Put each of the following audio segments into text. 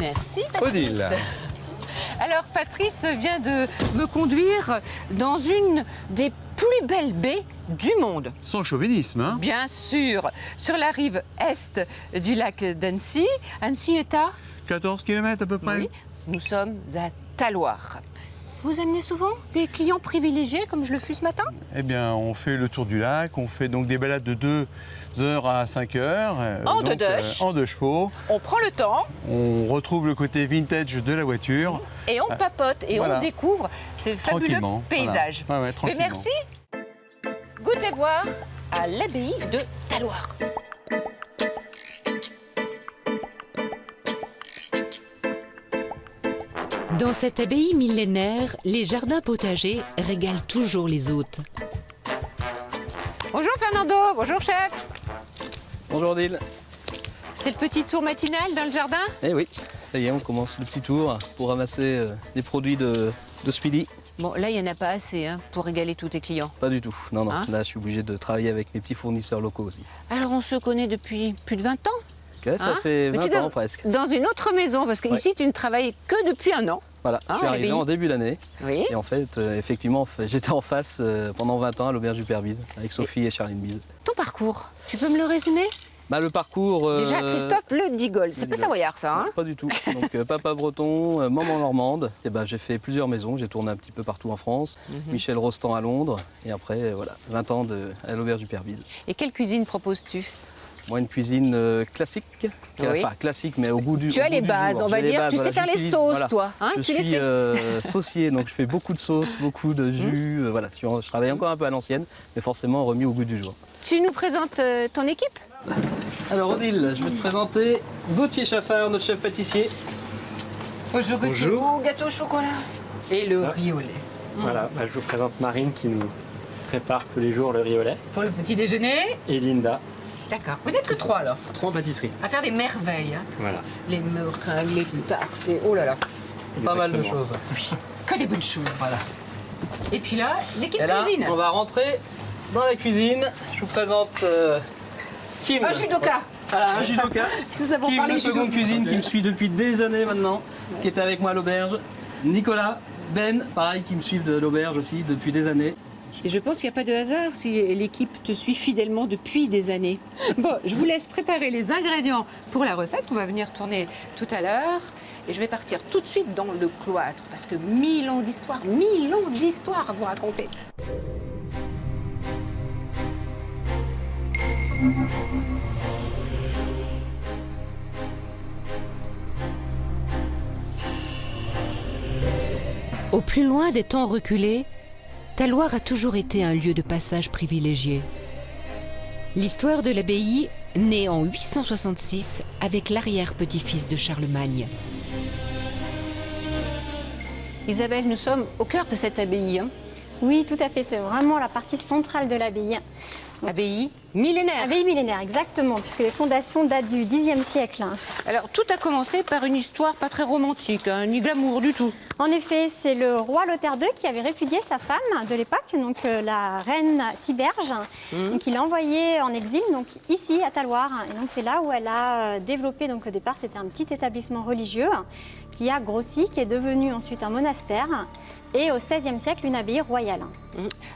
Merci, Patrice. Odile. Alors, Patrice vient de me conduire dans une des plus belles baies du monde. Sans chauvinisme, hein? Bien sûr, sur la rive est du lac d'Annecy. Annecy est à 14 km à peu près? Oui, nous sommes à Talloires. Vous amenez souvent des clients privilégiés comme je le fus ce matin? Eh bien, on fait le tour du lac, on fait donc des balades de 2 heures à 5 heures. En donc, deux en 2 chevaux. On prend le temps On retrouve le côté vintage de la voiture. et on papote et voilà. on découvre ces fabuleux Tranquillement, paysages. voilà. Ouais, Mais tranquillement. merci. Goûtez voir à l'abbaye de Talloires. Dans cette abbaye millénaire, les jardins potagers régalent toujours les hôtes. Bonjour Fernando, bonjour chef. Bonjour Odile. C'est le petit tour matinal dans le jardin? Eh oui, ça y est, on commence le petit tour pour ramasser les produits de ce midi. Bon, là, il n'y en a pas assez pour régaler tous tes clients. Pas du tout, non, non. Hein? Là, je suis obligé de travailler avec mes petits fournisseurs locaux aussi. Alors, on se connaît depuis plus de 20 ans? Ok, ça Hein? fait Mais 20 c'est ans presque. Dans une autre maison, parce qu'ici, Ouais. tu ne travailles que depuis un an. Voilà, je suis à arrivé l'abbaye. en début d'année. Oui. Et en fait, effectivement, j'étais en face pendant 20 ans à l'auberge du Père Bise, avec Sophie et Charline Bise. Ton parcours, tu peux me le résumer? Bah, le parcours... Déjà, Christophe Le Digol. C'est pas Digol. savoyard, ça, hein? Pas du tout. Donc, papa breton, maman normande. Et ben, j'ai fait plusieurs maisons, j'ai tourné un petit peu partout en France. Michel Rostand à Londres. Et après, voilà, 20 ans à l'auberge du Père Bise. Et quelle cuisine proposes-tu? Moi, une cuisine classique, Oui. enfin classique, mais au goût du Tu as au goût les du bases, jour. on va J'ai les dire. bases, Tu sais voilà, faire les j'utilise, sauces, voilà. toi, hein? Je Tu les suis saucier, donc je fais beaucoup de sauces, beaucoup de jus. Voilà, je travaille encore un peu à l'ancienne, mais forcément remis au goût du jour. Tu nous présentes ton équipe? Alors Odile, je vais te présenter Gauthier Chaffard, notre chef pâtissier. Bonjour Gauthier. Bonjour. Oh, gâteau au chocolat. Et le riz au lait. Voilà, je vous présente Marine qui nous prépare tous les jours le riz au lait Pour le petit déjeuner? et Linda, D'accord. Vous n'êtes que 3 alors? 3 en pâtisserie. À faire des merveilles. Hein. Voilà. Les meringues, les tartes, oh là là. Pas mal de Exactement. choses. Que des bonnes choses. Voilà. Et puis là, l'équipe Et là, cuisine. on va rentrer dans la cuisine. Je vous présente Kim. Un judoka. Voilà, un judoka. Tout ça pour Kim, parler le judo. second cuisine, qui me suit depuis des années maintenant, qui est avec moi à l'auberge. Nicolas, Ben, pareil, qui me suivent de l'auberge aussi depuis des années. Et je pense qu'il n'y a pas de hasard si l'équipe te suit fidèlement depuis des années. Bon, je vous laisse préparer les ingrédients pour la recette qu'on va venir tourner tout à l'heure. Et je vais partir tout de suite dans le cloître parce que 1000 ans d'histoire à vous raconter. Au plus loin des temps reculés, Talloires a toujours été un lieu de passage privilégié. L'histoire de l'abbaye naît en 866 avec l'arrière-petit-fils de Charlemagne. Isabelle, nous sommes au cœur de cette abbaye. Hein. Oui, tout à fait. C'est vraiment la partie centrale de l'abbaye. Abbaye millénaire. Abbaye millénaire, exactement, puisque les fondations datent du Xe siècle. Alors, tout a commencé par une histoire pas très romantique, hein, ni glamour du tout. En effet, c'est le roi Lothaire II qui avait répudié sa femme de l'époque, donc la reine Tiberge. Donc, il l'a envoyée en exil, donc ici à Talloires. Et donc, c'est là où elle a développé, donc au départ, c'était un petit établissement religieux qui a grossi, qui est devenu ensuite un monastère. Et au XVIe siècle, une abbaye royale.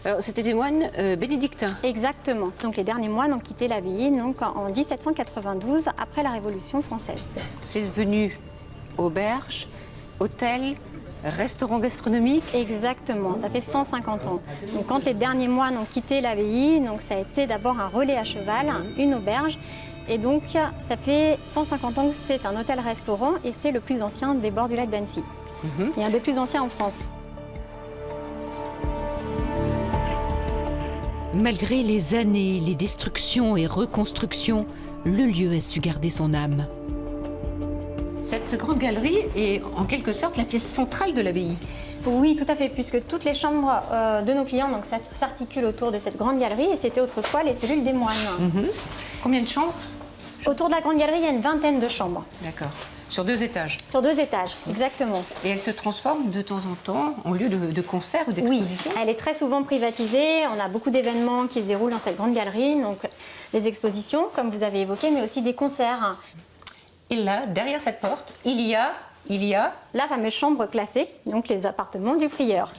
Alors, c'était des moines bénédictins. Exactement. Donc les derniers moines ont quitté l'abbaye donc en 1792, après la Révolution française. C'est devenu auberge, hôtel, restaurant gastronomique. Exactement, ça fait 150 ans. Donc quand les derniers moines ont quitté l'abbaye, donc ça a été d'abord un relais à cheval, une auberge. Et donc ça fait 150 ans que c'est un hôtel-restaurant et c'est le plus ancien des bords du lac d'Annecy. Et un des plus anciens en France. Malgré les années, les destructions et reconstructions, le lieu a su garder son âme. Cette grande galerie est en quelque sorte la pièce centrale de l'abbaye. Oui, tout à fait, puisque toutes les chambres de nos clients donc, s'articulent autour de cette grande galerie et c'était autrefois les cellules des moines. Combien de chambres? Autour de la grande galerie, il y a une vingtaine de chambres. D'accord. Sur 2 étages. Sur 2 étages, exactement. Et elle se transforme de temps en temps en lieu de concert ou Oui, d'exposition? elle est très souvent privatisée. On a beaucoup d'événements qui se déroulent dans cette grande galerie. Donc, les expositions, comme vous avez évoqué, mais aussi des concerts. Et là, derrière cette porte, il y a La fameuse chambre classée, donc les appartements du prieur.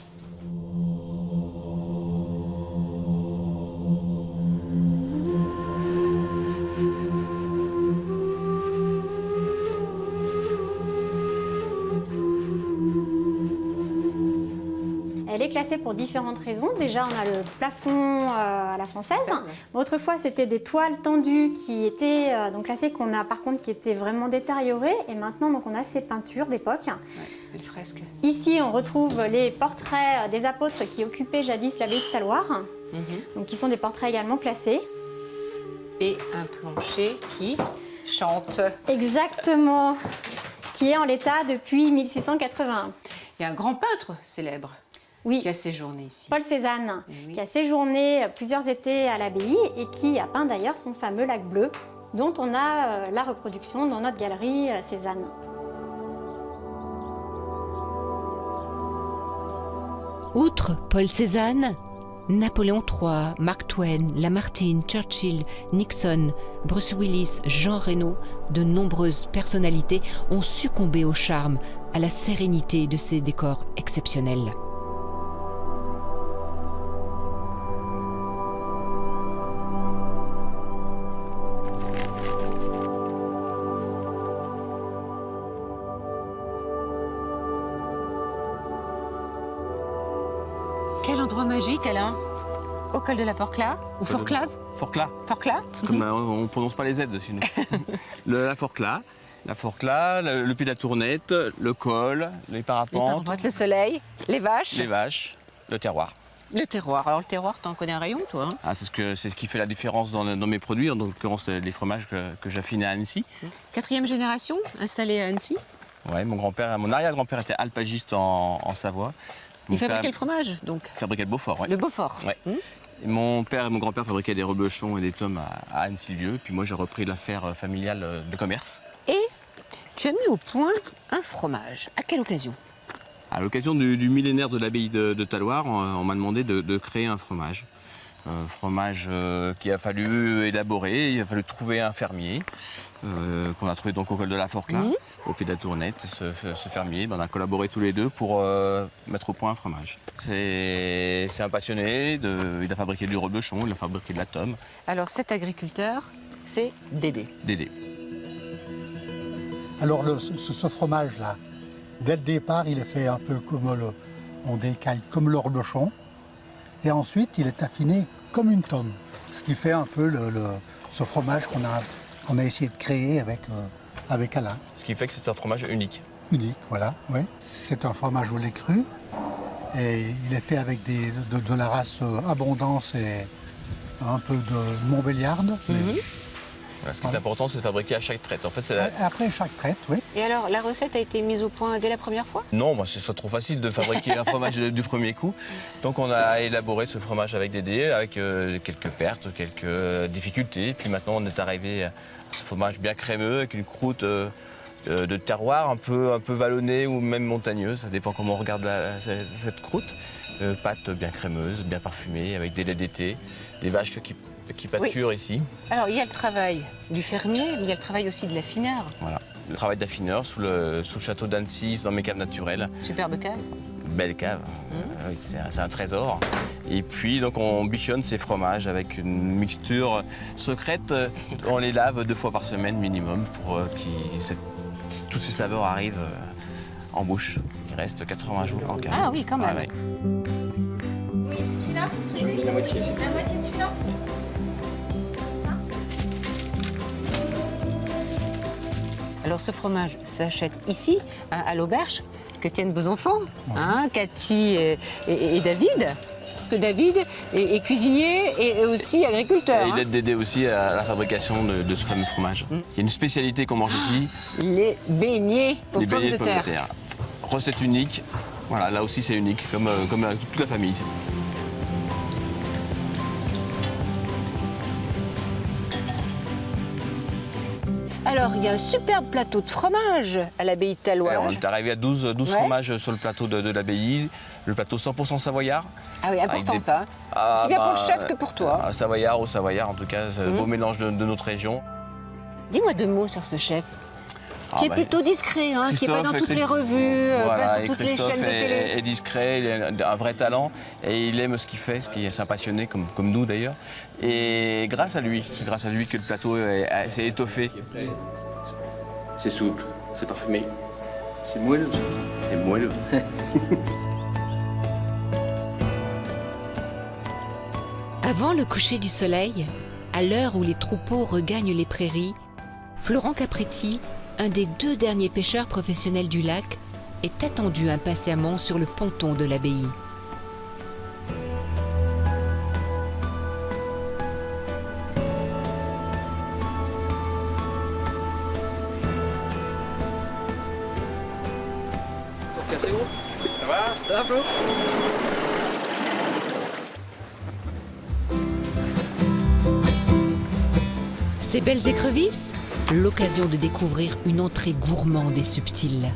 Elle est classée pour différentes raisons. Déjà, on a le plafond à la française. Autrefois, c'était des toiles tendues qui étaient donc classées, qu'on a par contre qui étaient vraiment détériorées. Et maintenant, donc, on a ces peintures d'époque. les fresques. Ici, on retrouve les portraits des apôtres qui occupaient jadis l'abbaye de Talloires, donc qui sont des portraits également classés. Et un plancher qui chante. Exactement, qui est en l'état depuis 1681. Il y a un grand peintre célèbre Oui, qui a séjourné ici. Paul Cézanne, Eh oui. qui a séjourné plusieurs étés à l'abbaye et qui a peint d'ailleurs son fameux lac bleu, dont on a la reproduction dans notre galerie Cézanne. Outre Paul Cézanne, Napoléon III, Mark Twain, Lamartine, Churchill, Nixon, Bruce Willis, Jean Reno, de nombreuses personnalités ont succombé au charme, à la sérénité de ces décors exceptionnels. Quel endroit magique, Alain? Au col de la Forclaz ou Forclaz? Forclaz. Forclaz. Comme on ne prononce pas les Z chez nous. La Forclaz, le pied de la Tournette, le col, les parapentes, Le soleil, les vaches, les vaches, le terroir. le terroir. Alors le terroir, t'en connais un rayon, toi, hein? Ah, c'est ce qui fait la différence dans mes produits, en l'occurrence les fromages que j'affine à Annecy. 4e génération, installée à Annecy. Ouais, mon arrière-grand-père était alpagiste en Savoie. Mon Il fabriquait père le fromage, donc. fabriquait le Beaufort. Ouais. Le Beaufort. Ouais. Et mon père et mon grand-père fabriquaient des reblochons et des tomes à Annecy-Vieux. Puis moi, j'ai repris l'affaire familiale de commerce. Et tu as mis au point un fromage. À quelle occasion? À l'occasion du millénaire de l'abbaye de Talloires, on m'a demandé de créer un fromage. Un fromage qu'il a fallu élaborer, il a fallu trouver un fermier, qu'on a trouvé donc au col de la Forclaz, au pied de la Tournette. Ce fermier, on a collaboré tous les deux pour mettre au point un fromage. C'est un passionné, il a fabriqué du reblochon, il a fabriqué de la tome. Alors cet agriculteur, c'est Dédé. Dédé. Alors ce fromage-là, dès le départ, il est fait un peu comme on décaille comme le reblochon. Et ensuite, il est affiné comme une tome. Ce qui fait un peu ce fromage qu'on a essayé de créer avec Alain. Ce qui fait que c'est un fromage unique. Unique, voilà, oui. C'est un fromage au lait cru. Et il est fait avec de la race Abondance et un peu de Montbéliarde. Voilà, ce qui est important, c'est de fabriquer à chaque traite. En fait, Après chaque traite, oui. Et alors, la recette a été mise au point dès la première fois? Non, moi, c'est trop facile de fabriquer un fromage du premier coup. Donc on a élaboré ce fromage avec Dédé, avec quelques pertes, quelques difficultés. Puis maintenant, on est arrivé à ce fromage bien crémeux, avec une croûte de terroir un peu vallonnée ou même montagneuse. Ça dépend comment on regarde cette croûte. Pâte bien crémeuse, bien parfumée, avec des laits d'été, des vaches qui pâturent ici. Alors, il y a le travail du fermier, mais il y a le travail aussi de l'affineur. Voilà. Le travail d'affineur sous le château d'Annecy, dans mes caves naturelles. Superbe cave. Belle cave, oui, c'est un trésor. Et puis donc on bichonne ces fromages avec une mixture secrète. On les lave 2 fois par semaine minimum pour que toutes ces saveurs arrivent en bouche. Il reste 80 jours en cave. Ah oui, quand même. Ah ouais. Oui, celui-là, vous souhaitez La moitié, c'est la moitié de celui-là? Comme ça? Alors, ce fromage s'achète ici, hein, à l'auberge, que tiennent vos enfants, hein, Cathy et David. Que David est cuisinier et aussi agriculteur. Et il hein. aide Dédé aussi à la fabrication de ce fameux fromage. Il y a une spécialité qu'on mange ici, Les beignets aux les pommes beignets de terre. Recette unique. Voilà, là aussi c'est unique, comme toute la famille. Alors, il y a un superbe plateau de fromage à l'abbaye de Talloires. Alors, on est arrivé à 12 fromages sur le plateau de l'abbaye. Le plateau 100% savoyard. Ah oui, important avec des- ça. Hein. Ah, Aussi bien pour le chef que pour toi. Savoyard au Savoyard, en tout cas, c'est un beau mélange de notre région. Dis-moi 2 mots sur ce chef. Qui est plutôt discret, hein, qui n'est pas dans toutes les revues, pas sur toutes les chaînes de télé. Est discret, il a un vrai talent et il aime ce qu'il fait, c'est un passionné comme nous d'ailleurs. Et c'est grâce à lui que le plateau s'est étoffé. C'est souple, c'est parfumé. C'est moelleux. C'est moelleux. Avant le coucher du soleil, à l'heure où les troupeaux regagnent les prairies, Florent Capretti, un des 2 derniers pêcheurs professionnels du lac, est attendu impatiemment sur le ponton de l'abbaye. C'est gros. Ça va? Ça va, Flo? Ces belles écrevisses, l'occasion de découvrir une entrée gourmande et subtile.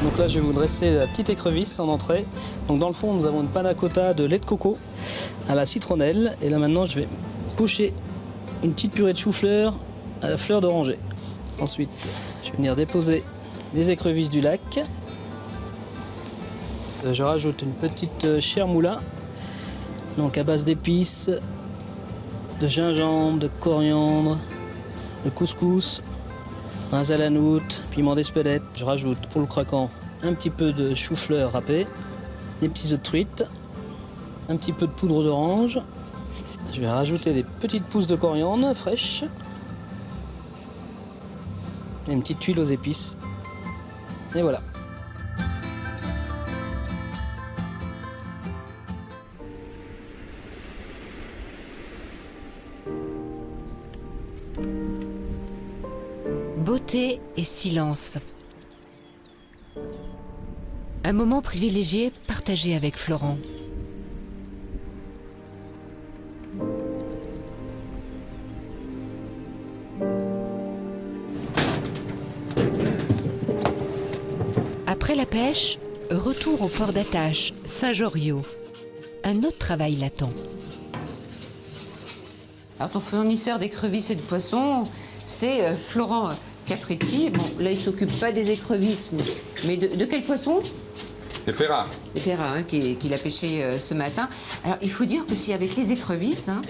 Donc là, je vais vous dresser la petite écrevisse en entrée. Donc dans le fond, nous avons une panna cotta de lait de coco à la citronnelle. Et là maintenant, je vais pocher une petite purée de chou-fleur à la fleur d'oranger. Ensuite, je vais venir déposer les écrevisses du lac. Je rajoute une petite chair moula, donc à base d'épices, de gingembre, de coriandre, de couscous, un zalanout, piment d'Espelette. Je rajoute pour le croquant un petit peu de chou-fleur râpé, des petits œufs de truite, un petit peu de poudre d'orange. Je vais rajouter des petites pousses de coriandre fraîches et une petite tuile aux épices. Et voilà. Beauté et silence. Un moment privilégié partagé avec Florent. Après la pêche, retour au port d'attache, Saint-Joriot. Un autre travail l'attend. Alors ton fournisseur d'écrevisses et de poissons, c'est Florent Capretti. Bon, là, il ne s'occupe pas des écrevisses, mais de quel poisson? Des ferrats. Des ferrats, hein, qu'il a pêché ce matin. Alors, il faut dire que si avec les écrevisses, hein,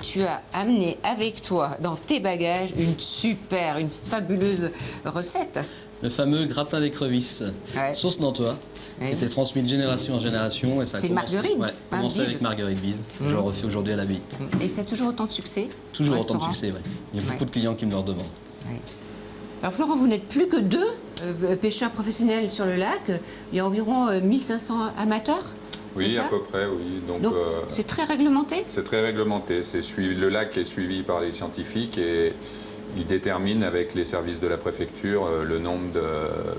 tu as amené avec toi, dans tes bagages, une fabuleuse recette. Le fameux gratin d'écrevisses, sauce nantois, qui était transmis de génération en génération. C'était Marguerite. Ouais, commencé avec Marguerite Bise. Je le refais aujourd'hui à l'abbaye. Et ça a toujours autant de succès? Toujours autant de succès, oui. Il y a beaucoup de clients qui me le redemandent. Ouais. Alors Florent, vous n'êtes plus que 2 pêcheurs professionnels sur le lac. Il y a environ 1500 amateurs? Oui, à peu près, oui. Donc c'est très réglementé? C'est très réglementé. Le lac est suivi par les scientifiques et ils déterminent avec les services de la préfecture le nombre de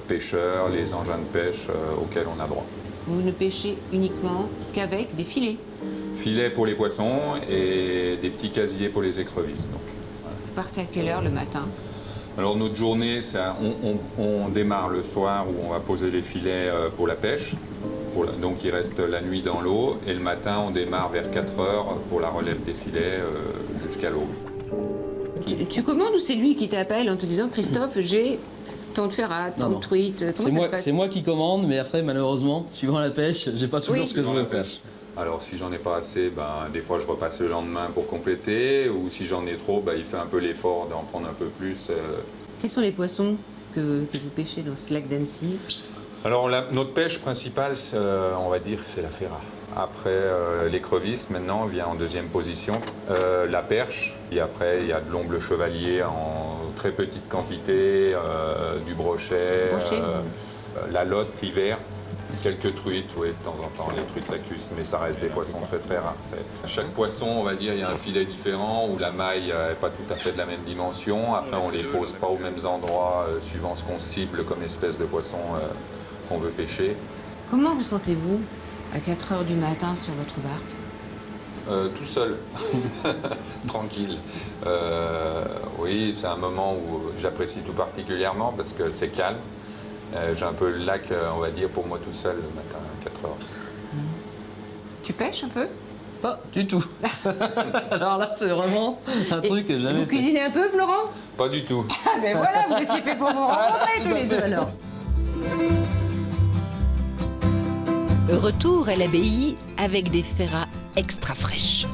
pêcheurs, les engins de pêche auxquels on a droit. Vous ne pêchez uniquement qu'avec des filets? Filets pour les poissons et des petits casiers pour les écrevisses. Donc. Vous partez à quelle heure le matin? Alors notre journée, on démarre le soir où on va poser les filets pour la pêche. Donc il reste la nuit dans l'eau et le matin on démarre vers 4 heures pour la relève des filets jusqu'à l'aube. Tu commandes ou c'est lui qui t'appelle en te disant Christophe, j'ai tant de ferrats, tant de truites? C'est moi qui commande, mais après malheureusement, suivant la pêche, j'ai pas toujours ce que je veux faire. Alors si j'en ai pas assez, des fois je repasse le lendemain pour compléter, ou si j'en ai trop, il fait un peu l'effort d'en prendre un peu plus. Quels sont les poissons que vous pêchez dans ce lac d'Annecy? Alors notre pêche principale, on va dire, c'est la ferrat. Après l'écrevisse, maintenant, vient en deuxième position. La perche, et après il y a de l'omble chevalier en très petite quantité, du brochet, la lotte l'hiver. Quelques truites, oui, de temps en temps, les truites lacustres, mais ça reste des poissons très très rares. Chaque poisson, on va dire, il y a un filet différent où la maille n'est pas tout à fait de la même dimension. Après, on ne les pose pas aux mêmes endroits suivant ce qu'on cible comme espèce de poisson qu'on veut pêcher. Comment vous sentez-vous à 4 heures du matin sur votre barque? Tout seul, tranquille. Oui, c'est un moment où j'apprécie tout particulièrement parce que c'est calme. J'ai un peu le lac, on va dire, pour moi tout seul le matin à 4 heures. Tu pêches un peu? Pas du tout. Alors là, c'est vraiment un truc que jamais Vous cuisinez un peu, Florent? Pas du tout. Ah ben voilà, vous étiez fait pour vous rencontrer tous les deux alors. Retour à l'abbaye avec des ferrats extra fraîches.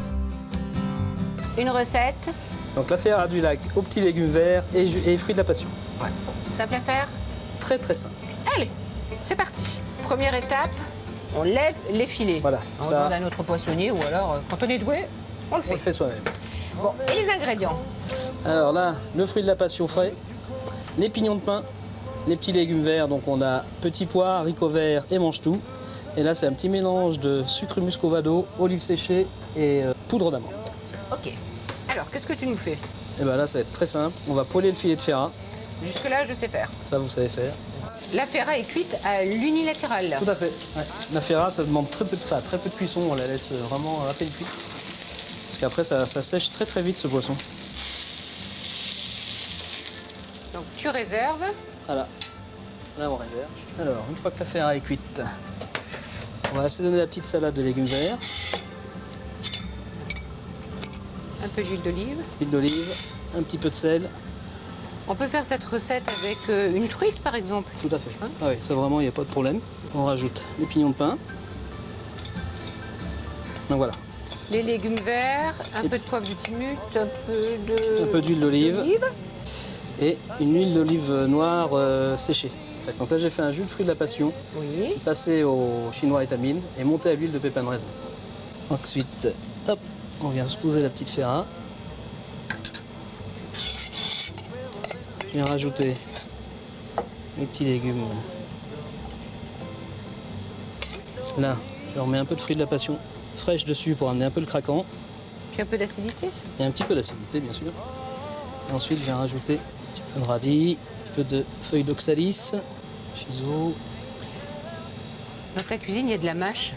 Une recette, Donc la ferra du lac aux petits légumes verts et fruits de la passion. simple à faire. Très très simple. Allez, c'est parti. Première étape, on lève les filets. Voilà, On ça- demande à notre poissonnier ou alors, quand on est doué, on le On fait. le fait soi-même. Bon, et les ingrédients? Alors là, le fruit de la passion frais, les pignons de pain, les petits légumes verts. Donc on a petits pois, haricots verts et mange-tout. Et là, c'est un petit mélange de sucre muscovado, olives séchées et poudre d'amande. Ok. Alors, qu'est-ce que tu nous fais? Et bien là, ça va être très simple. On va poêler le filet de ferra. Jusque-là, je sais faire. Ça, vous savez faire. La ferra est cuite à l'unilatéral. Tout à fait. Ouais. La ferra, ça demande très peu de cuisson. On la laisse vraiment à peine cuite. Parce qu'après, ça sèche très très vite ce poisson. Donc, tu réserves. Voilà. Là, on réserve. Alors, une fois que la ferra est cuite, on va assaisonner la petite salade de légumes verts. Un peu d'huile d'olive. Huile d'olive, un petit peu de sel. On peut faire cette recette avec une truite, par exemple. Tout à fait. Ah oui, ça vraiment, il n'y a pas de problème. On rajoute les pignons de pain. Donc voilà. Les légumes verts, un peu de poivre de timut, Un peu d'huile d'olive. Et une huile d'olive noire séchée. En fait, donc là, j'ai fait un jus de fruits de la passion, Oui. passé au chinois étamine et monté à l'huile de pépins de raisin. Ensuite, hop, on vient se poser la petite ferra. Je viens rajouter les petits légumes. Là, je remets un peu de fruits de la passion fraîche dessus pour amener un peu le craquant. Puis un peu d'acidité. Et un petit peu d'acidité, bien sûr. Et ensuite, je viens rajouter un petit peu de radis, un petit peu de feuilles d'oxalis, shiso. Dans ta cuisine, il y a de la mâche.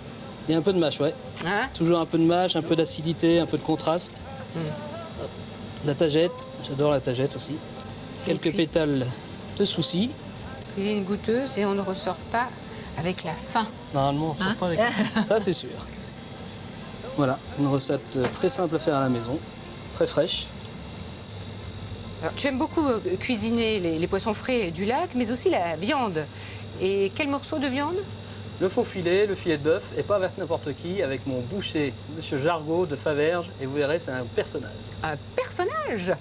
Il y a un peu de mâche, ouais. Hein? Toujours un peu de mâche, un peu d'acidité, un peu de contraste. Hop. La tagette, j'adore la tagette aussi. Quelques puis- pétales de soucis. Cuisine goûteuse et on ne ressort pas avec la faim. Normalement, on sort pas avec ça, c'est sûr. Voilà, une recette très simple à faire à la maison, très fraîche. Alors, tu aimes beaucoup cuisiner les poissons frais du lac, mais aussi la viande. Et quel morceau de viande? Le faux filet, le filet de bœuf, et pas avec n'importe qui, avec mon boucher, Monsieur Jargot de Faverges, et vous verrez, c'est un personnage. Un personnage.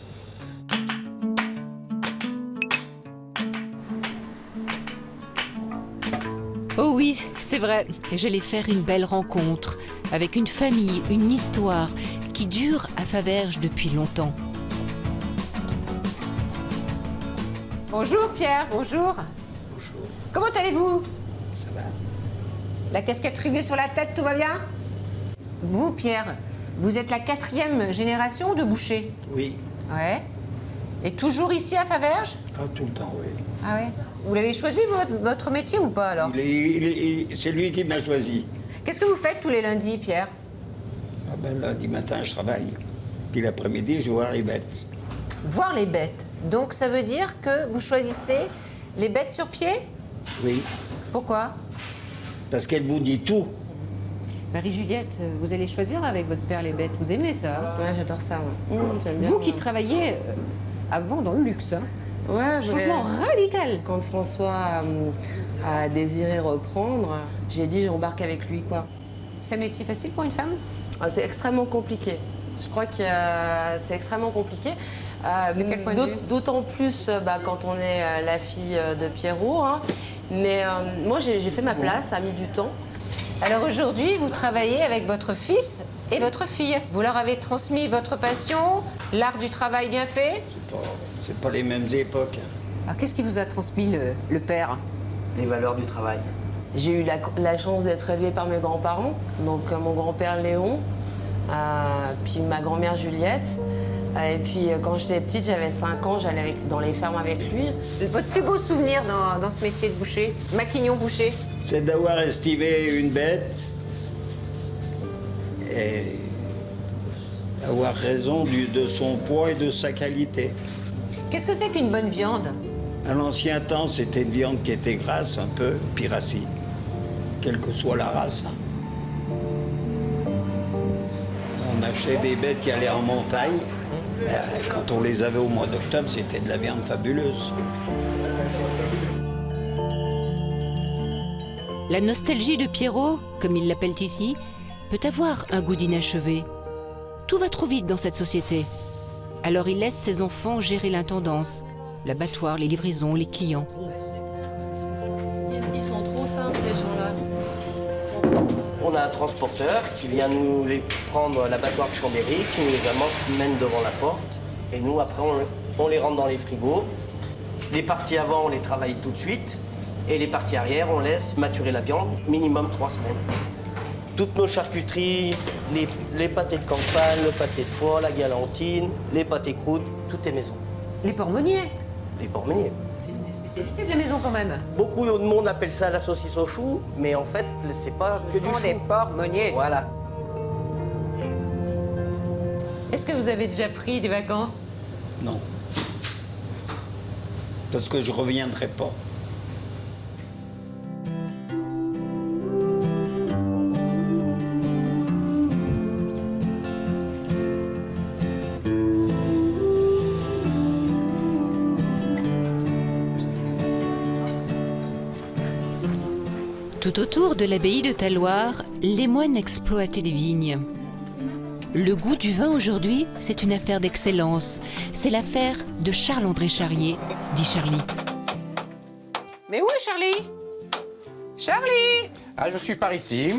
Oh oui, c'est vrai, j'allais faire une belle rencontre avec une famille, une histoire qui dure à Faverges depuis longtemps. Bonjour Pierre, bonjour. Bonjour, Comment allez-vous? ça va? La casquette rivée sur la tête, tout va bien? Vous, Pierre, vous êtes la 4e génération de boucher? Oui, Ouais. Et toujours ici à Faverges? tout le temps, oui. Ah ouais. Vous l'avez choisi, votre métier, ou pas, alors? C'est lui qui m'a choisi. Qu'est-ce que vous faites tous les lundis, Pierre? Ah ben, lundi matin, je travaille. Puis l'après-midi, je vais voir les bêtes. Voir les bêtes. Donc, ça veut dire que vous choisissez les bêtes sur pied? Oui, Pourquoi? parce qu'elle vous dit tout. Marie-Juliette, vous allez choisir avec votre père les bêtes. Vous aimez ça, hein? Ouais, j'adore ça. Ouais. J'aime bien. Vous qui travaillez avant dans le luxe, hein? Ouais, Changement radical. Quand François a désiré reprendre, j'ai dit j'embarque avec lui, quoi. C'est un métier facile pour une femme? C'est extrêmement compliqué. Je crois que c'est extrêmement compliqué. De quel point de vue? D'autant plus quand on est la fille de Pierrot. Hein. Mais moi, j'ai fait ma place, ça a mis du temps. Alors aujourd'hui, vous travaillez avec votre fils et votre fille. Vous leur avez transmis votre passion, l'art du travail bien fait. C'est pas les mêmes époques. Alors qu'est-ce qui vous a transmis le père? Les valeurs du travail. J'ai eu la chance d'être élevée par mes grands-parents. Donc mon grand-père Léon, puis ma grand-mère Juliette. Et puis quand j'étais petite, j'avais 5 ans, j'allais dans les fermes avec lui. Votre plus beau souvenir dans ce métier de boucher, maquignon boucher? C'est d'avoir estimé une bête et avoir raison de son poids et de sa qualité. Qu'est-ce que c'est qu'une bonne viande? À l'ancien temps, c'était une viande qui était grasse, un peu piracie, quelle que soit la race. On achetait des bêtes qui allaient en montagne. Quand on les avait au mois d'octobre, c'était de la viande fabuleuse. La nostalgie de Pierrot, comme ils l'appellent ici, peut avoir un goût d'inachevé. Tout va trop vite dans cette société. Alors il laisse ses enfants gérer l'intendance, l'abattoir, les livraisons, les clients. Ils sont trop simples, ces gens-là. On a un transporteur qui vient nous les prendre à l'abattoir de Chambéry, qui nous les amène devant la porte. Et nous, après, on les rentre dans les frigos. Les parties avant, on les travaille tout de suite. Et les parties arrière, on laisse maturer la viande, minimum 3 semaines. Toutes nos charcuteries, les pâtés de campagne, le pâté de foie, la galantine, les pâtés croûtes, tout est maison. Les porc-meuniers. Les porc-meuniers. C'est une des spécialités de la maison quand même. Beaucoup de monde appelle ça la saucisse au chou, mais en fait, c'est pas que du chou. Ce sont des porc-meuniers. Voilà. Est-ce que vous avez déjà pris des vacances? Non. Parce que je ne reviendrai pas. Tout autour de l'abbaye de Talloires, les moines exploitaient des vignes. Le goût du vin aujourd'hui, c'est une affaire d'excellence. C'est l'affaire de Charles-André Charrier, dit Charlie. Mais où est Charlie? Charlie! Ah, je suis par ici.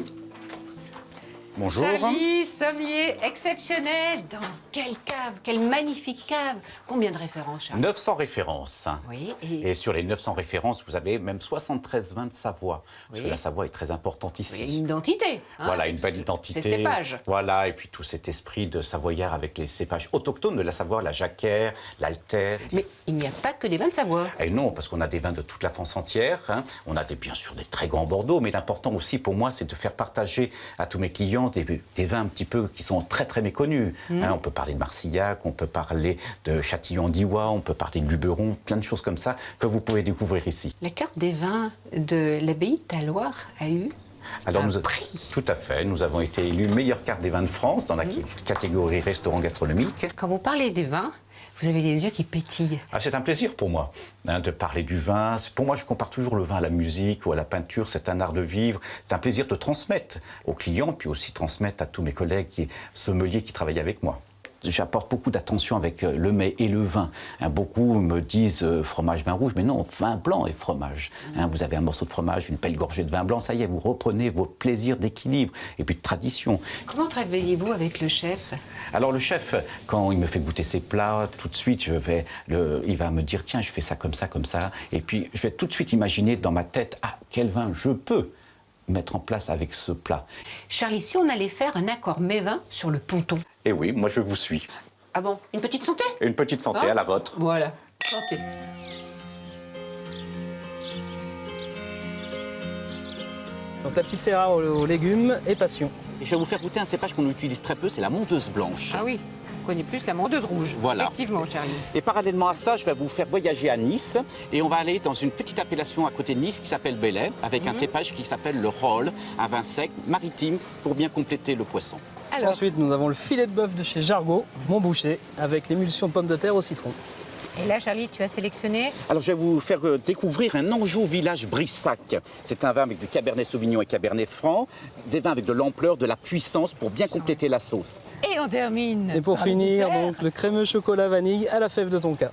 Bonjour. Charlie, sommelier exceptionnel. Dans quelle cave? Quelle magnifique cave! Combien de références, Charlie? 900 références. Oui, et sur les 900 références, vous avez même 73 vins de Savoie. Parce Oui. que la Savoie est très importante ici. Il y a une identité. Hein, Voilà, une belle identité. Ces cépages. Voilà, et puis tout cet esprit de savoyard avec les cépages autochtones de la Savoie, la jacquère, l'altère. Mais il n'y a pas que des vins de Savoie. Et non, parce qu'on a des vins de toute la France entière. Hein. On a bien sûr des très grands Bordeaux, mais l'important aussi pour moi, c'est de faire partager à tous mes clients des vins un petit peu qui sont très très méconnus. Hein, on peut parler de Marcillac, on peut parler de Châtillon-d'Iwa, on peut parler de Luberon, plein de choses comme ça que vous pouvez découvrir ici. La carte des vins de l'abbaye de Talloires a eu Alors, un nous, prix. Tout à fait. Nous avons été élus meilleure carte des vins de France dans la catégorie restaurant gastronomique. Quand vous parlez des vins, vous avez les yeux qui pétillent. Ah, c'est un plaisir pour moi de parler du vin. Pour moi, je compare toujours le vin à la musique ou à la peinture. C'est un art de vivre. C'est un plaisir de transmettre aux clients, puis aussi transmettre à tous mes collègues sommeliers qui travaillent avec moi. J'apporte beaucoup d'attention avec le mets et le vin. Hein, beaucoup me disent fromage, vin rouge, mais non, vin blanc et fromage. Hein, vous avez un morceau de fromage, une belle gorgée de vin blanc, ça y est, vous reprenez vos plaisirs d'équilibre et puis de tradition. Comment travaillez-vous avec le chef? Alors le chef, quand il me fait goûter ses plats, tout de suite, il va me dire, tiens, je fais ça, comme ça, comme ça. Et puis, je vais tout de suite imaginer dans ma tête, ah, quel vin je peux mettre en place avec ce plat. Charlie, si on allait faire un accord mets-vin sur le ponton. Et oui, moi je vous suis. Ah bon? Une petite santé? Une petite santé, Hein? à la vôtre. Voilà, santé. Donc la petite Ferrare aux légumes et passion. Et je vais vous faire goûter un cépage qu'on utilise très peu, c'est la mondeuse blanche. Ah oui, on connaît plus la mondeuse rouge. Voilà. Effectivement, Charlie. Et parallèlement à ça, je vais vous faire voyager à Nice. Et on va aller dans une petite appellation à côté de Nice qui s'appelle Belay, avec un cépage qui s'appelle le Roll, un vin sec, maritime, pour bien compléter le poisson. Alors, Ensuite, nous avons le filet de bœuf de chez Jargot, mon boucher, avec l'émulsion pomme de terre au citron. et là, Charlie, tu as sélectionné. Alors, je vais vous faire découvrir un Anjou Village Brissac. C'est un vin avec du Cabernet Sauvignon et Cabernet Franc, des vins avec de l'ampleur, de la puissance pour bien compléter la sauce. Et on termine. Et pour finir, donc, le crémeux chocolat vanille à la fève de tonka.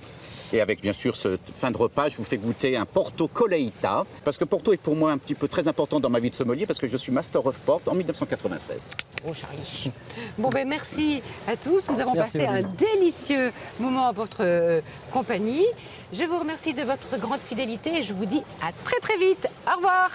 Et avec bien sûr ce fin de repas, je vous fais goûter un Porto Colheita, parce que Porto est pour moi un petit peu très important dans ma vie de sommelier, parce que je suis Master of Port en 1996. Oh Charlie. Bon ben merci à tous. Nous avons Merci, passé un Olivier. délicieux moment en votre compagnie. Je vous remercie de votre grande fidélité et je vous dis à très très vite. Au revoir.